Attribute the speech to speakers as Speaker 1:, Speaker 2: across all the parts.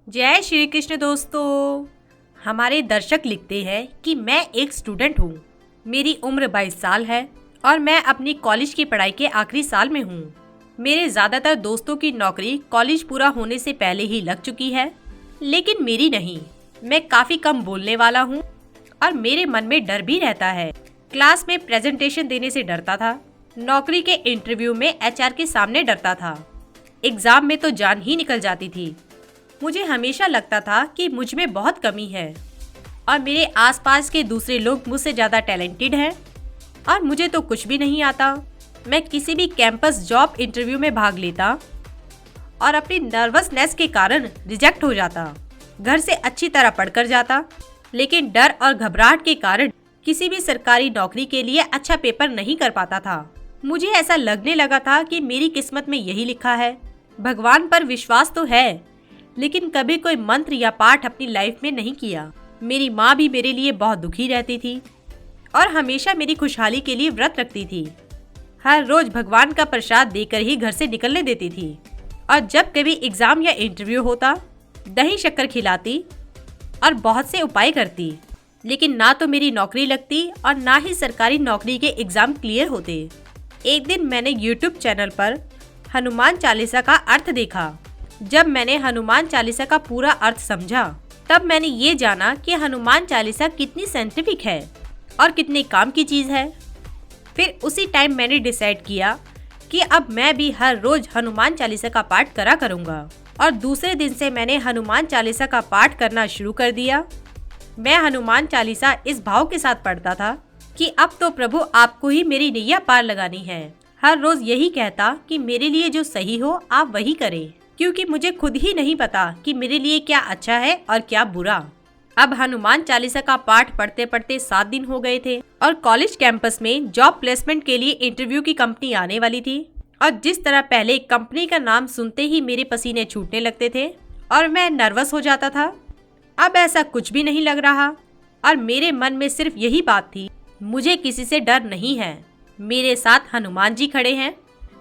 Speaker 1: जय श्री कृष्ण दोस्तों। हमारे दर्शक लिखते हैं कि मैं एक स्टूडेंट हूँ। मेरी उम्र 22 साल है और मैं अपनी कॉलेज की पढ़ाई के आखिरी साल में हूँ। मेरे ज़्यादातर दोस्तों की नौकरी कॉलेज पूरा होने से पहले ही लग चुकी है, लेकिन मेरी नहीं। मैं काफ़ी कम बोलने वाला हूँ और मेरे मन में डर भी रहता है। क्लास में प्रेजेंटेशन देने से डरता था, नौकरी के इंटरव्यू में एचआर के सामने डरता था, एग्ज़ाम में तो जान ही निकल जाती थी। मुझे हमेशा लगता था कि मुझ में बहुत कमी है और मेरे आसपास के दूसरे लोग मुझसे ज़्यादा टैलेंटेड हैं और मुझे तो कुछ भी नहीं आता। मैं किसी भी कैंपस जॉब इंटरव्यू में भाग लेता और अपनी नर्वसनेस के कारण रिजेक्ट हो जाता। घर से अच्छी तरह पढ़कर जाता, लेकिन डर और घबराहट के कारण किसी भी सरकारी नौकरी के लिए अच्छा पेपर नहीं कर पाता था। मुझे ऐसा लगने लगा था कि मेरी किस्मत में यही लिखा है। भगवान पर विश्वास तो है, लेकिन कभी कोई मंत्र या पाठ अपनी लाइफ में नहीं किया। मेरी माँ भी मेरे लिए बहुत दुखी रहती थी और हमेशा मेरी खुशहाली के लिए व्रत रखती थी। हर रोज भगवान का प्रसाद देकर ही घर से निकलने देती थी और जब कभी एग्जाम या इंटरव्यू होता, दही शक्कर खिलाती और बहुत से उपाय करती, लेकिन ना तो मेरी नौकरी लगती और ना ही सरकारी नौकरी के एग्जाम क्लियर होते। एक दिन मैंने यूट्यूब चैनल पर हनुमान चालीसा का अर्थ देखा। जब मैंने हनुमान चालीसा का पूरा अर्थ समझा, तब मैंने ये जाना कि हनुमान चालीसा कितनी साइंटिफिक है और कितने काम की चीज़ है। फिर उसी टाइम मैंने डिसाइड किया कि अब मैं भी हर रोज हनुमान चालीसा का पाठ करा करूँगा और दूसरे दिन से मैंने हनुमान चालीसा का पाठ करना शुरू कर दिया। मैं हनुमान चालीसा इस भाव के साथ पढ़ता था कि अब तो प्रभु आपको ही मेरी नैया पार लगानी है। हर रोज यही कहता कि मेरे लिए जो सही हो आप वही करें, क्योंकि मुझे खुद ही नहीं पता कि मेरे लिए क्या अच्छा है और क्या बुरा। अब हनुमान चालीसा का पाठ पढ़ते पढ़ते 7 दिन हो गए थे और कॉलेज कैंपस में जॉब प्लेसमेंट के लिए इंटरव्यू की कंपनी आने वाली थी। और जिस तरह पहले कंपनी का नाम सुनते ही मेरे पसीने छूटने लगते थे और मैं नर्वस हो जाता था, अब ऐसा कुछ भी नहीं लग रहा और मेरे मन में सिर्फ यही बात थी, मुझे किसी से डर नहीं है। मेरे साथ हनुमान जी खड़े हैं,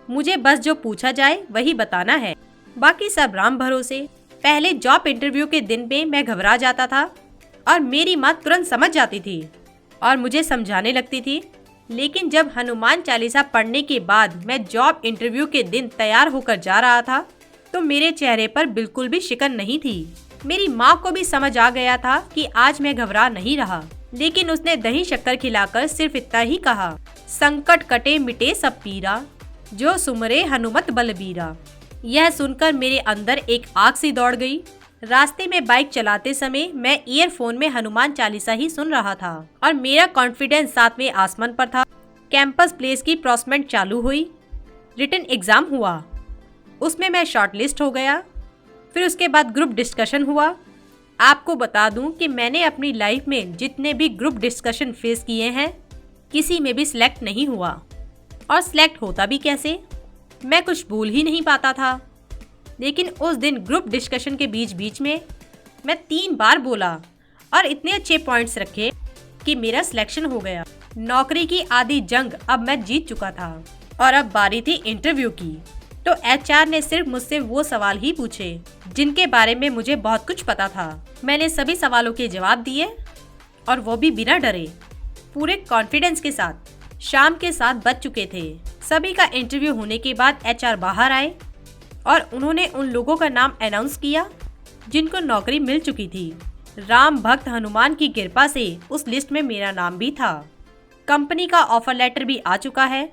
Speaker 1: मुझे बस जो पूछा जाए वही बताना है, बाकी सब राम भरोसे। पहले जॉब इंटरव्यू के दिन में मैं घबरा जाता था और मेरी माँ तुरंत समझ जाती थी और मुझे समझाने लगती थी, लेकिन जब हनुमान चालीसा पढ़ने के बाद मैं जॉब इंटरव्यू के दिन तैयार होकर जा रहा था, तो मेरे चेहरे पर बिल्कुल भी शिकन नहीं थी। मेरी माँ को भी समझ आ गया था कि आज मैं घबरा नहीं रहा, लेकिन उसने दही शक्कर खिलाकर सिर्फ इतना ही कहा, संकट कटे मिटे सब पीरा, जो सुमरे हनुमत बलबीरा। यह सुनकर मेरे अंदर एक आग सी दौड़ गई। रास्ते में बाइक चलाते समय मैं ईयरफोन में हनुमान चालीसा ही सुन रहा था और मेरा कॉन्फिडेंस 7वें आसमान पर था। कैंपस प्लेस की प्लेसमेंट चालू हुई, रिटन एग्जाम हुआ, उसमें मैं शॉर्टलिस्ट हो गया। फिर उसके बाद ग्रुप डिस्कशन हुआ। आपको बता दूं कि मैंने अपनी लाइफ में जितने भी ग्रुप डिस्कशन फेस किए हैं, किसी में भी सिलेक्ट नहीं हुआ। और सिलेक्ट होता भी कैसे, मैं कुछ बोल ही नहीं पाता था। लेकिन उस दिन ग्रुप डिस्कशन के बीच बीच में मैं 3 बार बोला और इतने अच्छे पॉइंट्स रखे कि मेरा सिलेक्शन हो गया। नौकरी की आधी जंग अब मैं जीत चुका था और अब बारी थी इंटरव्यू की। तो एचआर ने सिर्फ मुझसे वो सवाल ही पूछे जिनके बारे में मुझे बहुत कुछ पता था। मैंने सभी सवालों के जवाब दिए और वो भी बिना डरे, पूरे कॉन्फिडेंस के साथ। शाम के 7 बज चुके थे। सभी का इंटरव्यू होने के बाद एचआर बाहर आए और उन्होंने उन लोगों का नाम अनाउंस किया जिनको नौकरी मिल चुकी थी। राम भक्त हनुमान की कृपा से उस लिस्ट में मेरा नाम भी था। कंपनी का ऑफर लेटर भी आ चुका है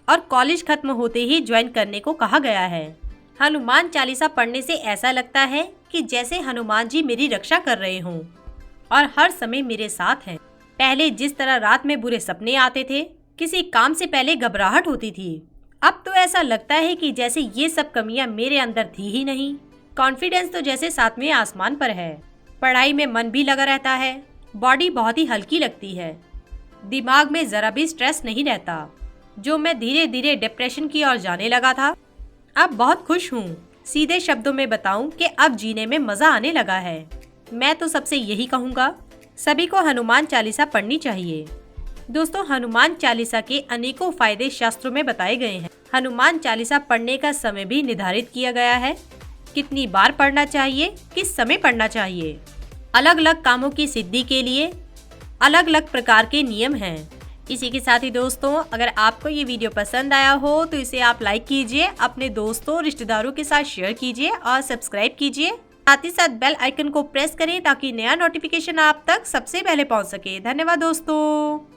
Speaker 1: और कॉलेज खत्म होते ही ज्वाइन करने को कहा गया है। हनुमान चालीसा पढ़ने से ऐसा लगता है कि जैसे हनुमान जी मेरी रक्षा कर रहे हों और हर समय मेरे साथ हैं। पहले जिस तरह रात में बुरे सपने आते थे, किसी काम से पहले घबराहट होती थी, अब तो ऐसा लगता है कि जैसे ये सब कमियां मेरे अंदर थी ही नहीं। कॉन्फिडेंस तो जैसे 7वें आसमान पर है। पढ़ाई में मन भी लगा रहता है, बॉडी बहुत ही हल्की लगती है, दिमाग में जरा भी स्ट्रेस नहीं रहता। जो मैं धीरे धीरे डिप्रेशन की ओर जाने लगा था, अब बहुत खुश हूँ। सीधे शब्दों में बताऊं कि अब जीने में मजा आने लगा है। मैं तो सबसे यही कहूँगा, सभी को हनुमान चालीसा पढ़नी चाहिए। दोस्तों, हनुमान चालीसा के अनेकों फायदे शास्त्रों में बताए गए हैं। हनुमान चालीसा पढ़ने का समय भी निर्धारित किया गया है। कितनी बार पढ़ना चाहिए, किस समय पढ़ना चाहिए। अलग अलग कामों की सिद्धि के लिए अलग अलग प्रकार के नियम हैं। इसी के साथ ही दोस्तों, अगर आपको ये वीडियो पसंद आया हो तो इसे आप लाइक कीजिए, अपने दोस्तों रिश्तेदारों के साथ शेयर कीजिए और सब्सक्राइब कीजिए। साथ ही साथ बेल आइकन को प्रेस करें ताकि नया नोटिफिकेशन आप तक सबसे पहले पहुंच सके। धन्यवाद दोस्तों।